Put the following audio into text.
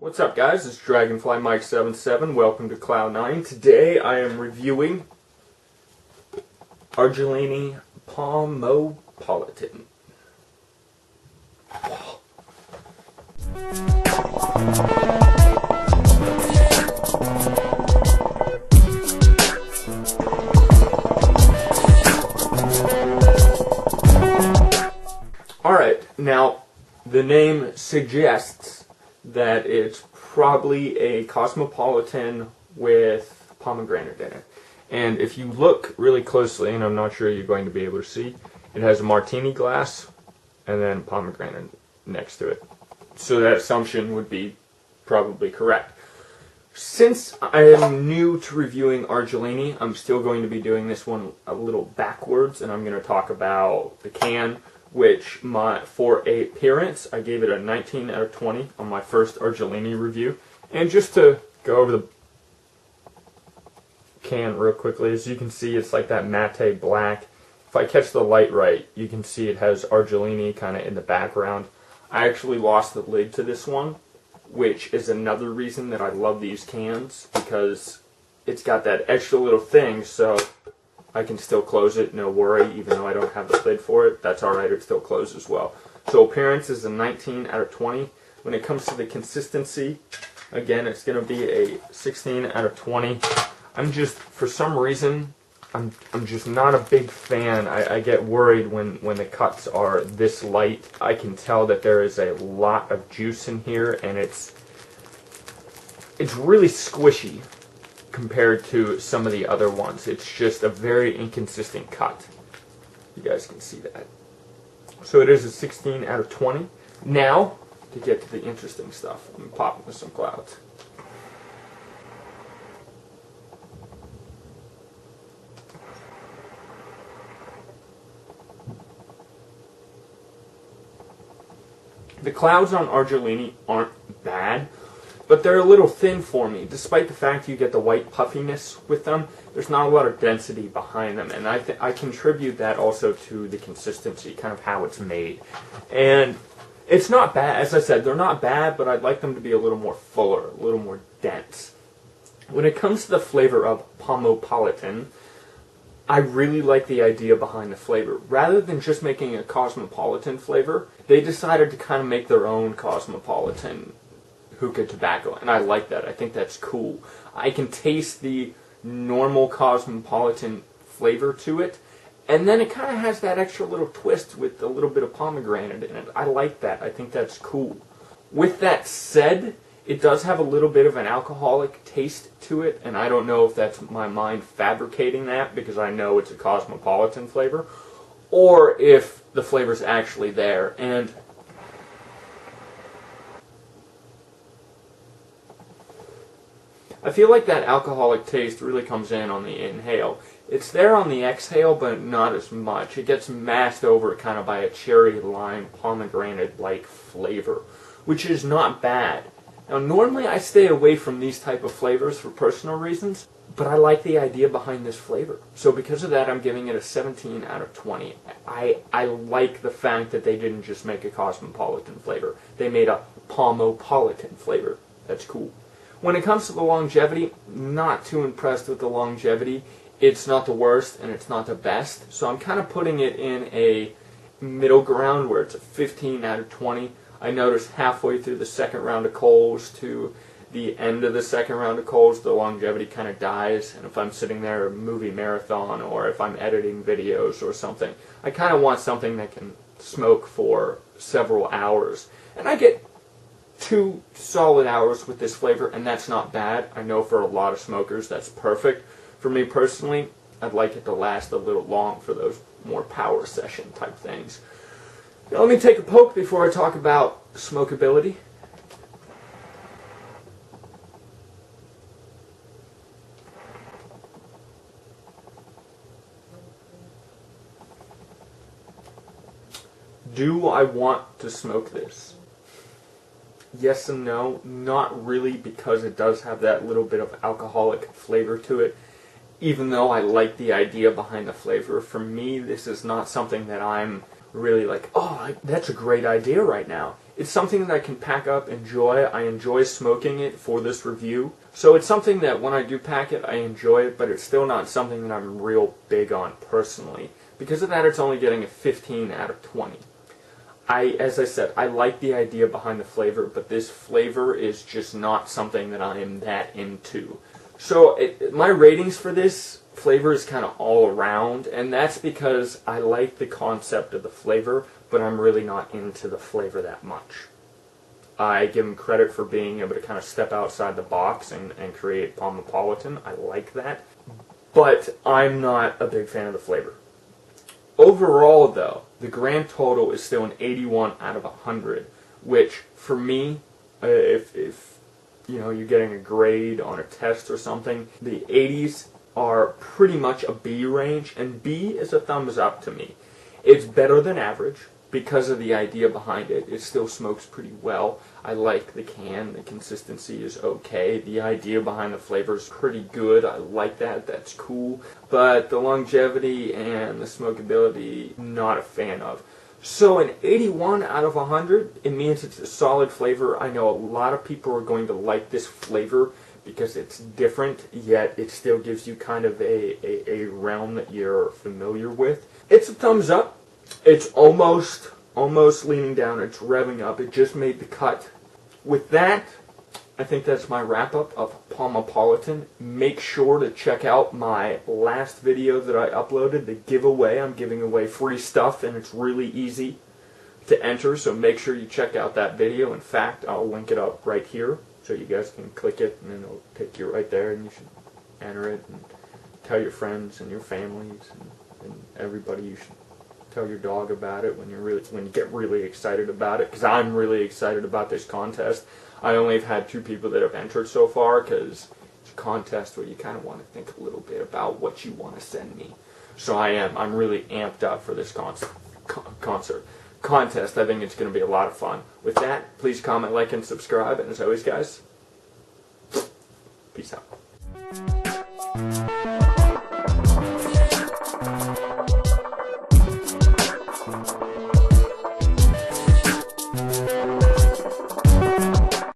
What's up, guys? It's Dragonfly Mike 77. Welcome to Cloud9. Today I am reviewing Argelini Pomopolitan. Alright, now the name suggests that it's probably a cosmopolitan with pomegranate in it. And if you look really closely, and I'm not sure you're going to be able to see, it has a martini glass and then pomegranate next to it. So that assumption would be probably correct. Since I am new to reviewing Argelini, I'm still going to be doing this one a little backwards, and I'm going to talk about the can, which for a appearance, I gave it a 19 out of 20 on my first Argelini review. And just to go over the can real quickly, as you can see, it's like that matte black. If I catch the light right, you can see it has Argelini kind of in the background. I actually lost the lid to this one, which is another reason that I love these cans, because it's got that extra little thing, so I can still close it, no worry, even though I don't have the lid for it. That's alright, it still closes well. So appearance is a 19 out of 20. When it comes to the consistency, again, it's going to be a 16 out of 20. I'm just, for some reason, I'm just not a big fan. I get worried when the cuts are this light. I can tell that there is a lot of juice in here, and it's really squishy compared to some of the other ones. It's just a very inconsistent cut. You guys can see that. So it is a 16 out of 20. Now, to get to the interesting stuff, I'm popping with some clouds. The clouds on Argelini aren't bad, but they're a little thin for me. Despite the fact you get the white puffiness with them, there's not a lot of density behind them, and I contribute that also to the consistency, kind of how it's made. And it's not bad. As I said, they're not bad, but I'd like them to be a little more fuller, a little more dense. When it comes to the flavor of Pomopolitan, I really like the idea behind the flavor. Rather than just making a cosmopolitan flavor, they decided to kind of make their own cosmopolitan hookah tobacco, and I like that. I think that's cool. I can taste the normal cosmopolitan flavor to it, and then it kind of has that extra little twist with a little bit of pomegranate in it. I like that. I think that's cool. With that said, it does have a little bit of an alcoholic taste to it, and I don't know if that's my mind fabricating that because I know it's a cosmopolitan flavor, or if the flavor's actually there. And I feel like that alcoholic taste really comes in on the inhale. It's there on the exhale, but not as much. It gets masked over kind of by a cherry lime pomegranate-like flavor, which is not bad. Now, normally I stay away from these type of flavors for personal reasons, but I like the idea behind this flavor. So because of that, I'm giving it a 17 out of 20. I like the fact that they didn't just make a cosmopolitan flavor. They made a Pomopolitan flavor. That's cool. When it comes to the longevity, not too impressed with the longevity. It's not the worst and it's not the best. So I'm kind of putting it in a middle ground where it's a 15 out of 20. I noticed halfway through the second round of coals to the end of the second round of coals, the longevity kind of dies. And if I'm sitting there a movie marathon or if I'm editing videos or something, I kind of want something that can smoke for several hours. And I get 2 solid hours with this flavor, and that's not bad. I know for a lot of smokers that's perfect. For me personally, I'd like it to last a little long for those more power session type things. Now let me take a poke before I talk about smokability. Do I want to smoke this? Yes and no. Not really, because it does have that little bit of alcoholic flavor to it. Even though I like the idea behind the flavor, for me this is not something that I'm really like, oh, that's a great idea right now. It's something that I can pack up, enjoy. I enjoy smoking it for this review. So it's something that when I do pack it, I enjoy it, but it's still not something that I'm real big on personally. Because of that, it's only getting a 15 out of 20. As I said, I like the idea behind the flavor, but this flavor is just not something that I am that into. So my ratings for this flavor is kind of all around, and that's because I like the concept of the flavor, but I'm really not into the flavor that much. I give them credit for being able to kind of step outside the box and create Pomopolitan. I like that, but I'm not a big fan of the flavor. Overall, though, the grand total is still an 81 out of 100, which for me, if you know, you're getting a grade on a test or something, the 80s are pretty much a B range, and B is a thumbs up to me. It's better than average because of the idea behind it. It still smokes pretty well. I like the can. The consistency is okay. The idea behind the flavor is pretty good. I like that. That's cool. But the longevity and the smokability, not a fan of. So an 81 out of 100, it means it's a solid flavor. I know a lot of people are going to like this flavor because it's different, yet it still gives you kind of a realm that you're familiar with. It's a thumbs up. It's almost leaning down. It's revving up. It just made the cut. With that, I think that's my wrap-up of Pomopolitan. Make sure to check out my last video that I uploaded, the giveaway. I'm giving away free stuff, and it's really easy to enter, so make sure you check out that video. In fact, I'll link it up right here, so you guys can click it, and then it'll take you right there, and you should enter it, and tell your friends and your families, and everybody. You should tell your dog about it when you get really excited about it, because I'm really excited about this contest. I only have had 2 people that have entered so far, because it's a contest where you kind of want to think a little bit about what you want to send me. So I'm really amped up for this contest. I think it's going to be a lot of fun. With that, please comment, like, and subscribe, and as always, guys, peace out.